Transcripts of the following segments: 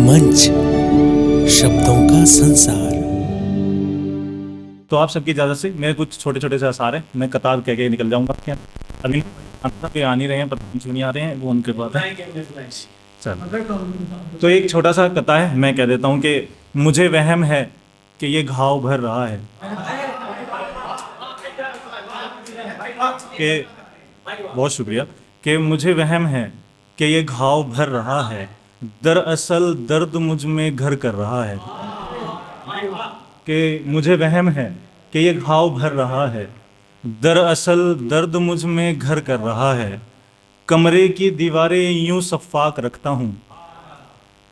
मंच, शब्दों का संसार। तो आप सबकी इजाजत से मेरे कुछ छोटे छोटे से आसार हैं, मैं कतार कह के निकल जाऊंगा। क्या अभी पे आ नहीं रहे हैं, पता नहीं आ रहे हैं, वो उनके बात है। चल, तो एक छोटा सा कथा है, मैं कह देता हूँ कि मुझे वहम है कि ये घाव भर रहा है। कि बहुत शुक्रिया। कि मुझे वहम है कि ये घाव भर रहा है, दरअसल दर्द मुझ में घर कर रहा है। कि मुझे वहम है कि ये घाव भर रहा है, दरअसल दर्द मुझ में घर कर रहा है। कमरे की दीवारें यूं सफ़ाक रखता हूँ,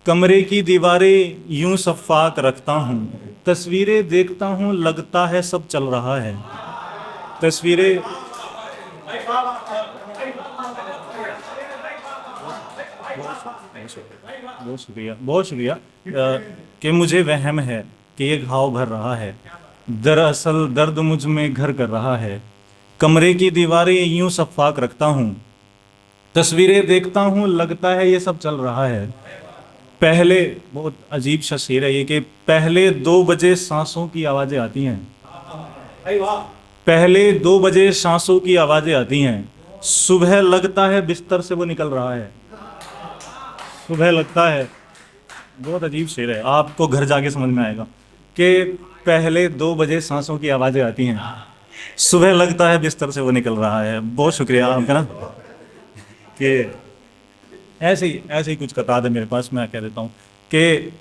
कमरे की दीवारें यूं सफ़ाक रखता हूँ, तस्वीरें देखता हूँ लगता है सब चल रहा है। तस्वीरें बहुत शुक्रिया, बहुत शुक्रिया। कि मुझे वहम है कि ये घाव भर रहा है, दरअसल दर्द मुझ में घर कर रहा है। कमरे की दीवारें यूं सफ़ाक रखता हूँ, तस्वीरें देखता हूँ लगता है ये सब चल रहा है। पहले, बहुत अजीब सा शेर है ये, कि पहले 2 बजे सांसों की आवाज़ें आती हैं, पहले 2 बजे सांसों की आवाज़ें आती हैं, सुबह लगता है बिस्तर से वो निकल रहा है। सुबह लगता है, बहुत अजीब शेर है, आपको घर जाके समझ में आएगा। कि पहले 2 बजे सांसों की आवाज़ें आती हैं, सुबह लगता है बिस्तर से वो निकल रहा है। बहुत शुक्रिया आपका ना। कि ऐसे ही कुछ कतार है मेरे पास, मैं कह देता हूँ। कि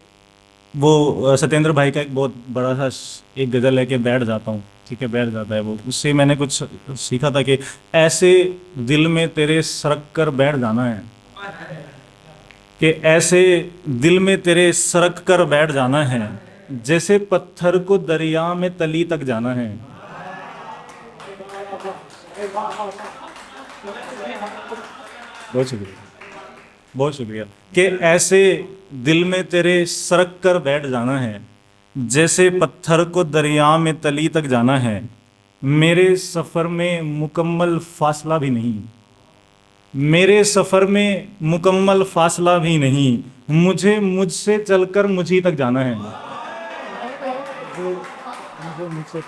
वो सत्येंद्र भाई का एक बहुत बड़ा सा एक गज़ल है कि बैठ जाता हूँ, ठीक है, बैठ जाता है वो। उससे मैंने कुछ सीखा था कि ऐसे दिल में तेरे सरक कर बैठ जाना है, कि ऐसे दिल में तेरे सरक कर बैठ जाना है, जैसे पत्थर को दरिया में तली तक जाना है। बहुत शुक्रिया, बहुत शुक्रिया। कि ऐसे दिल में तेरे सरक कर बैठ जाना है, जैसे पत्थर को दरिया में तली तक जाना है। मेरे सफ़र में मुकम्मल फासला भी नहीं, मेरे सफ़र में मुकम्मल फासला भी नहीं, मुझे मुझसे चलकर मुझी तक जाना है। मुझे मुझसे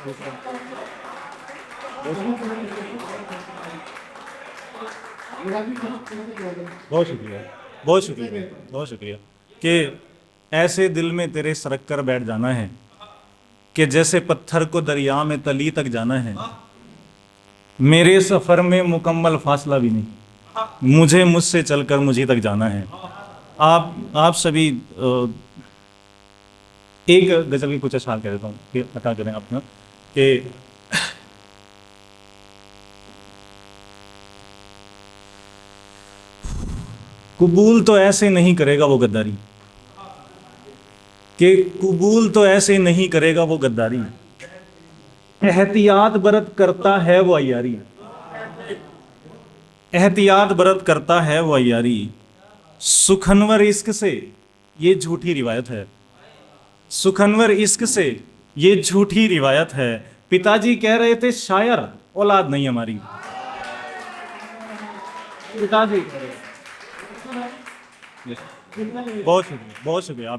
बहुत शुक्रिया, बहुत शुक्रिया, बहुत शुक्रिया। कि ऐसे दिल में तेरे सरक कर बैठ जाना है, कि जैसे पत्थर को दरिया में तली तक जाना है। मेरे सफ़र में मुकम्मल फासला भी नहीं, मुझे मुझसे चलकर मुझी तक जाना है। आप सभी एक गज़ल की कुछ अशार कह देता हूँ कि अता करें अपना। कि कबूल तो ऐसे नहीं करेगा वो गद्दारी, कि कबूल तो ऐसे नहीं करेगा वो गद्दारी, एहतियात बरत करता है वो अय्यारी, एहतियात बरत करता है वो अय्यारी। सुखनवर इश्क से ये झूठी रिवायत है, सुखनवर इश्क से ये झूठी रिवायत है। पिताजी कह रहे थे शायर, औलाद नहीं हमारी। पिताजी बहुत शुक्रिया, बहुत शुक्रिया।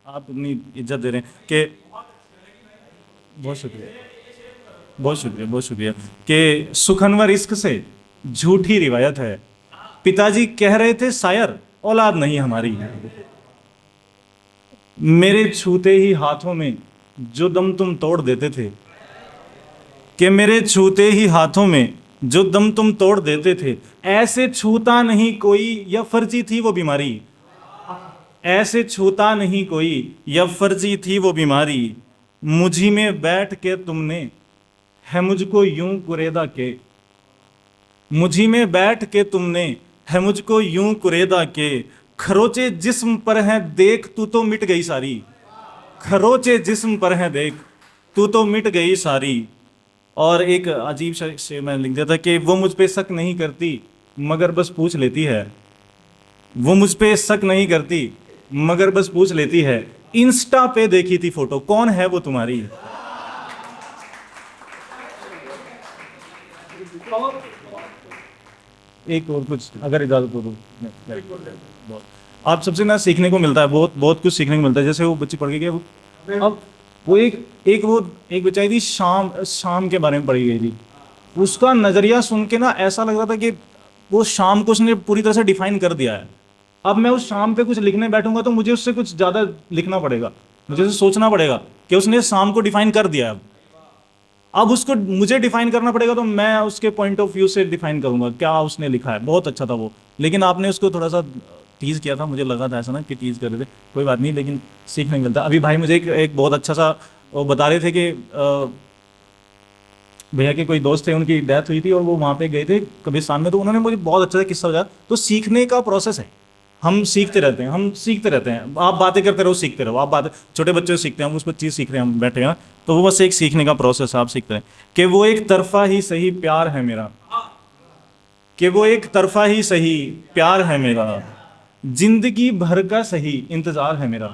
आप इतनी इज्जत दे रहे हैं कि बहुत शुक्रिया, बहुत शुक्रिया, बहुत शुक्रिया। कि सुखनवर इश्क से झूठी रिवायत है, पिताजी कह रहे थे शायर, औलाद नहीं हमारी। मेरे छूते ही हाथों में जो दम तुम तोड़ देते थे, कि मेरे छूते ही हाथों में जो दम तुम तोड़ देते थे, ऐसे छूता नहीं कोई या फर्जी थी वो बीमारी, ऐसे छूता नहीं कोई या फर्जी थी वो बीमारी। मुझी में बैठ के तुमने है मुझको यूं कुरेदा के, मुझी में बैठ के तुमने है मुझको यूं कुरेदा के, खरोचे जिस्म पर है देख तू तो मिट गई सारी, खरोचे जिस्म पर है देख तू तो मिट गई सारी। और एक अजीब सा शेर मैंने लिख दिया था कि वो मुझ पे शक नहीं करती मगर बस पूछ लेती है, वो मुझ पे शक नहीं करती मगर बस पूछ लेती है, इंस्टा पे देखी थी फोटो, कौन है वो तुम्हारी। एक और कुछ अगर इजाजत हो तो बहुत आप सबसे ना सीखने को मिलता है, बहुत बहुत कुछ सीखने को मिलता है। जैसे वो बच्ची पढ़ के गया, अब वो एक बच्चाई थी, शाम के बारे में पढ़ी गई थी। उसका नज़रिया सुन के ना ऐसा लग रहा था कि वो शाम को उसने पूरी तरह से डिफाइन कर दिया है। अब मैं उस शाम पे कुछ लिखने बैठूंगा तो मुझे उससे कुछ ज़्यादा लिखना पड़ेगा, मुझे उससे सोचना पड़ेगा कि उसने शाम को डिफाइन कर दिया है। अब उसको मुझे डिफाइन करना पड़ेगा, तो मैं उसके पॉइंट ऑफ व्यू से डिफाइन करूंगा क्या उसने लिखा है। बहुत अच्छा था वो, लेकिन आपने उसको थोड़ा सा टीज किया था, मुझे लगा था ऐसा ना कि टीज कर रहे थे। कोई बात नहीं, लेकिन सीखने मिलता। अभी भाई मुझे एक बहुत अच्छा सा वो बता रहे थे कि भैया के कोई दोस्त थे, उनकी डेथ हुई थी और वो वहाँ पे गए थे कब्रिस्तान में, तो उन्होंने मुझे बहुत अच्छा सा किस्सा बताया। तो सीखने का प्रोसेस है, हम सीखते रहते हैं, हम सीखते रहते हैं। आप बातें करते रहो, सीखते रहो। आप बातें, छोटे बच्चे सीखते हैं, हम उस पर चीज़ सीख रहे हैं, हम बैठे हैं, तो वो बस एक सीखने का प्रोसेस है। आप सीखते हैं कि वो एक तरफा ही सही प्यार है मेरा, कि वो एक तरफा ही सही प्यार है मेरा, जिंदगी भर का सही इंतजार है मेरा।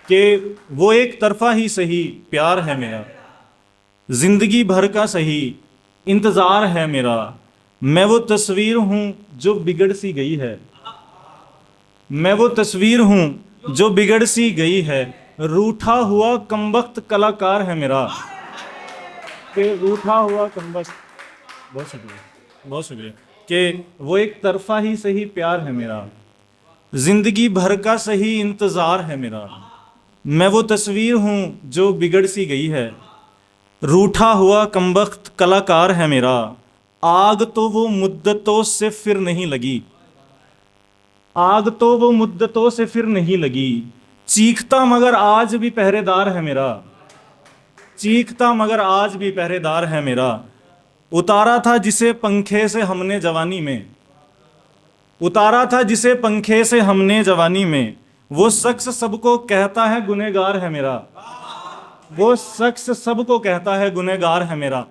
कि वो एक तरफा ही सही प्यार है मेरा, जिंदगी भर का सही इंतजार है मेरा। मैं वो तस्वीर हूं जो बिगड़ सी गई है, मैं वो तस्वीर हूं जो बिगड़ सी गई है। रूठा हुआ कमबख्त कलाकार है मेरा, कि रूठा हुआ कमबख्त, बहुत शुक्रिया, बहुत शुक्रिया। कि वो एक तरफा ही सही प्यार है मेरा, जिंदगी भर का सही इंतजार है मेरा। मैं वो तस्वीर हूं जो बिगड़ सी गई है, रूठा हुआ कमबख्त कलाकार है मेरा। आग तो वो मुद्दतों से फिर नहीं लगी, आग तो वो मुद्दतों से फिर नहीं लगी। चीखता मगर आज भी पहरेदार है मेरा, चीखता मगर आज भी पहरेदार है मेरा। उतारा था जिसे पंखे से हमने जवानी में, उतारा था जिसे पंखे से हमने जवानी में। वो शख्स सबको कहता है गुनहगार है मेरा, वो शख्स सबको कहता है गुनहगार है मेरा।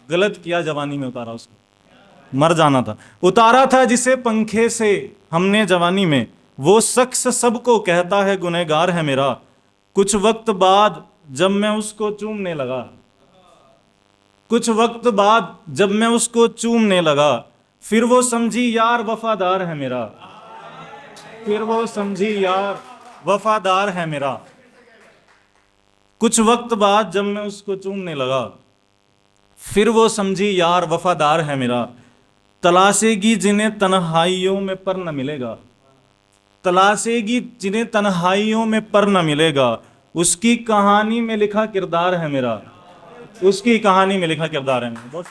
गलत किया जवानी में, उतारा उसको, मर जाना था। उतारा था जिसे पंखे से हमने जवानी में, वो शख्स सबको कहता है गुनहगार है मेरा। कुछ वक्त बाद जब मैं उसको चूमने लगा, कुछ वक्त बाद जब मैं उसको चूमने लगा, फिर वो समझी यार वफादार है मेरा, फिर वो समझी यार वफादार है मेरा। कुछ वक्त बाद जब मैं उसको चूमने लगा, फिर वो समझी यार वफादार है मेरा। तलाशेगी जिन्हें तन्हाइयों में पर न मिलेगा, तलाशेगी जिन्हें तन्हाइयों में पर न मिलेगा। उसकी कहानी में लिखा किरदार है मेरा, उसकी कहानी में लिखा किरदार है मेरा।